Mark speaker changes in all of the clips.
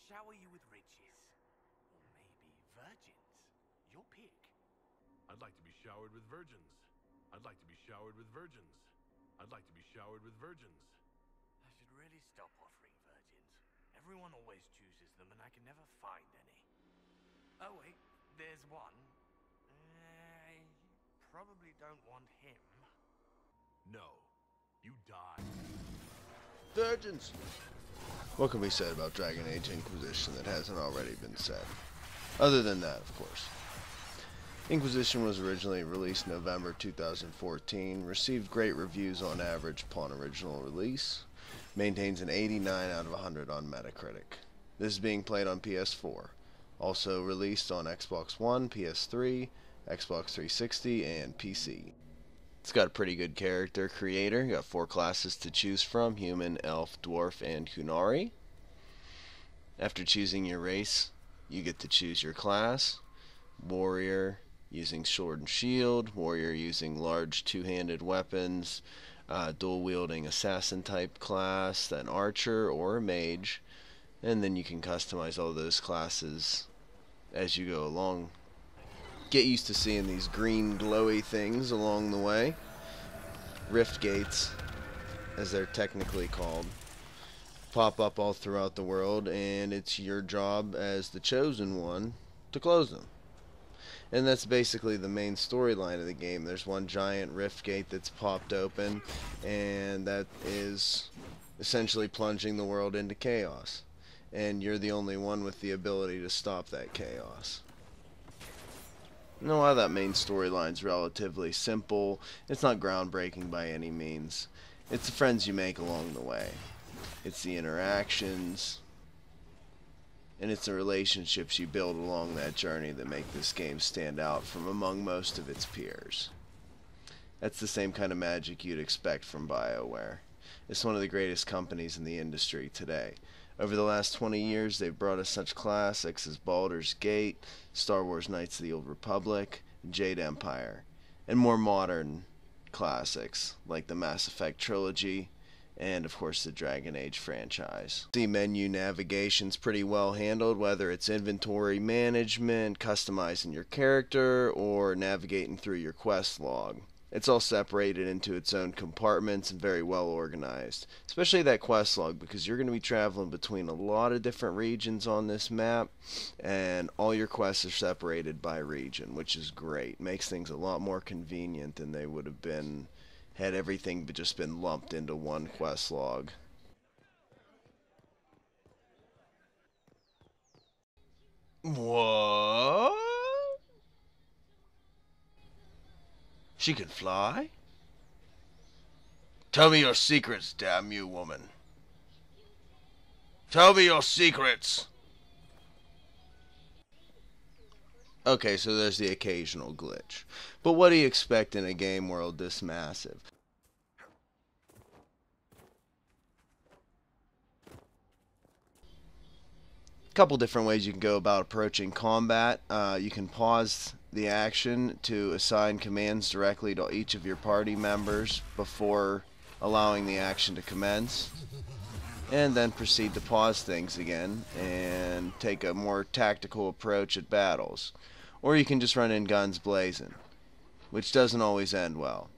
Speaker 1: shower you with riches. Or maybe virgins. Your pick.
Speaker 2: I'd like to be showered with virgins. I'd like to be showered with virgins. I'd like to be showered with virgins.
Speaker 1: I should really stop offering virgins. Everyone always chooses them and I can never find any. Oh wait, there's one. I probably don't want him.
Speaker 2: No, you die.
Speaker 3: Virgins! What can be said about Dragon Age Inquisition that hasn't already been said? Other than that, of course. Inquisition was originally released November 2014, received great reviews on average upon original release, maintains an 89 out of 100 on Metacritic. This is being played on PS4. Also released on Xbox One, PS3, Xbox 360, and PC. It's got a pretty good character creator. You got 4 classes to choose from: human, elf, dwarf, and Hunari. After choosing your race, you get to choose your class. Warrior using sword and shield, warrior using large two-handed weapons, dual-wielding assassin type class, then archer or a mage, and then you can customize all those classes as you go along. Get used to seeing these green glowy things along the way. Rift gates, as they're technically called, pop up all throughout the world, and it's your job as the chosen one to close them. And that's basically the main storyline of the game. There's one giant rift gate that's popped open, and that is essentially plunging the world into chaos. And you're the only one with the ability to stop that chaos. Now, while that main storyline's relatively simple, it's not groundbreaking by any means. It's the friends you make along the way. It's the interactions, and it's the relationships you build along that journey that make this game stand out from among most of its peers. That's the same kind of magic you'd expect from Bioware. It's one of the greatest companies in the industry today. Over the last 20 years, they've brought us such classics as Baldur's Gate, Star Wars Knights of the Old Republic, Jade Empire, and more modern classics like the Mass Effect trilogy, and of course the Dragon Age franchise. The menu navigation's pretty well handled, whether it's inventory management, customizing your character, or navigating through your quest log. It's all separated into its own compartments and very well organized. Especially that quest log, because you're going to be traveling between a lot of different regions on this map, and all your quests are separated by region, which is great. Makes things a lot more convenient than they would have been had everything just been lumped into one quest log. What? She can fly? Tell me your secrets, damn you, woman. Tell me your secrets. Okay, so there's the occasional glitch. But what do you expect in a game world this massive? Couple different ways you can go about approaching combat. You can pause the action to assign commands directly to each of your party members before allowing the action to commence, and then proceed to pause things again and take a more tactical approach at battles. Or you can just run in guns blazing, which doesn't always end well.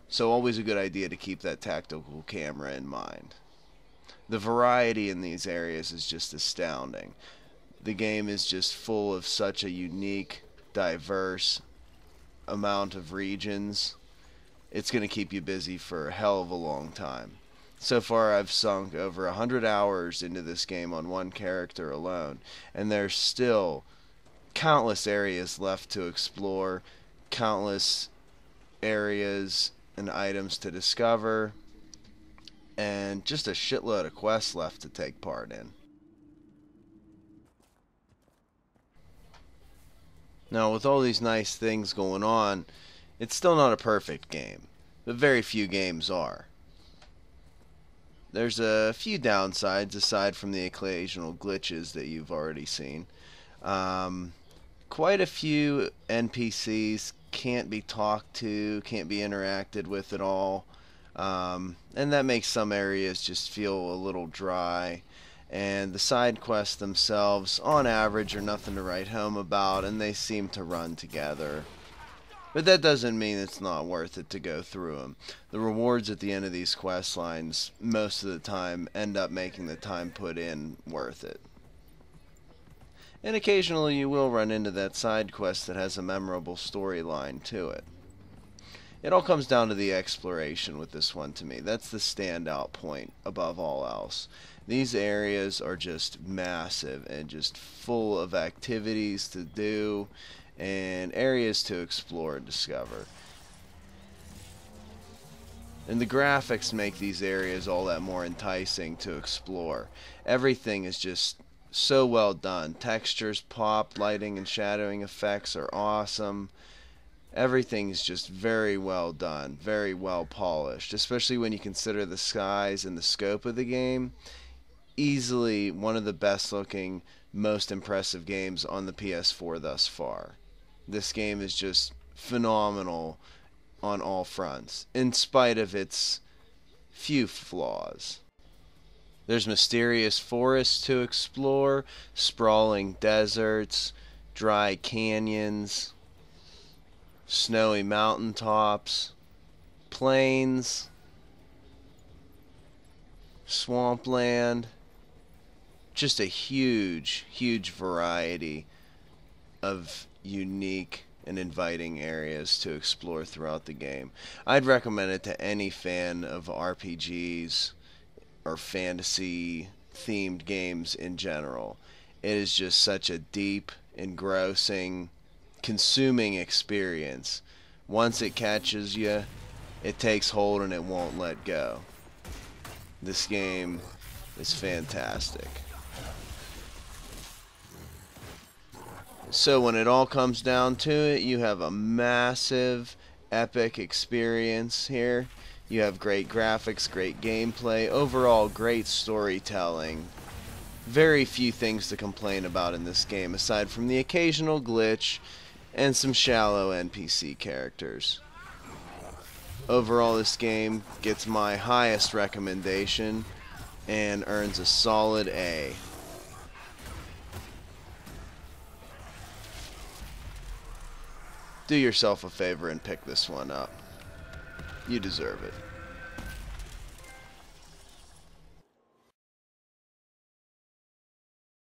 Speaker 3: So always a good idea to keep that tactical camera in mind. The variety in these areas is just astounding. The game is just full of such a unique, diverse amount of regions. It's going to keep you busy for a hell of a long time. So far I've sunk over 100 hours into this game on one character alone, and there's still countless areas left to explore, countless areas and items to discover, and just a shitload of quests left to take part in. Now, with all these nice things going on, it's still not a perfect game, but very few games are. There's a few downsides aside from the occasional glitches that you've already seen. Quite a few NPCs can't be talked to, can't be interacted with at all. And that makes some areas just feel a little dry. and the side quests themselves, on average, are nothing to write home about, and they seem to run together. But that doesn't mean it's not worth it to go through them. The rewards at the end of these quest lines, most of the time, end up making the time put in worth it. And occasionally you will run into that side quest that has a memorable storyline to it. It all comes down to the exploration with this one to me. That's the standout point above all else. These areas are just massive and just full of activities to do and areas to explore and discover. And the graphics make these areas all that more enticing to explore. Everything is just so well done. Textures pop, lighting and shadowing effects are awesome. Everything's just very well done, very well polished, especially when you consider the size and the scope of the game. Easily one of the best looking, most impressive games on the PS4 thus far. This game is just phenomenal on all fronts, in spite of its few flaws. There's mysterious forests to explore, sprawling deserts, dry canyons, snowy mountaintops, plains, swampland. Just a huge, huge variety of unique and inviting areas to explore throughout the game. I'd recommend it to any fan of RPGs or fantasy themed games in general. It is just such a deep, engrossing, consuming experience. Once it catches you, it takes hold and it won't let go. This game is fantastic. So when it all comes down to it, you have a massive, epic experience here. You have great graphics, great gameplay, overall great storytelling. Very few things to complain about in this game, aside from the occasional glitch and some shallow NPC characters. Overall, this game gets my highest recommendation and earns a solid A. Do yourself a favor and pick this one up. You deserve it.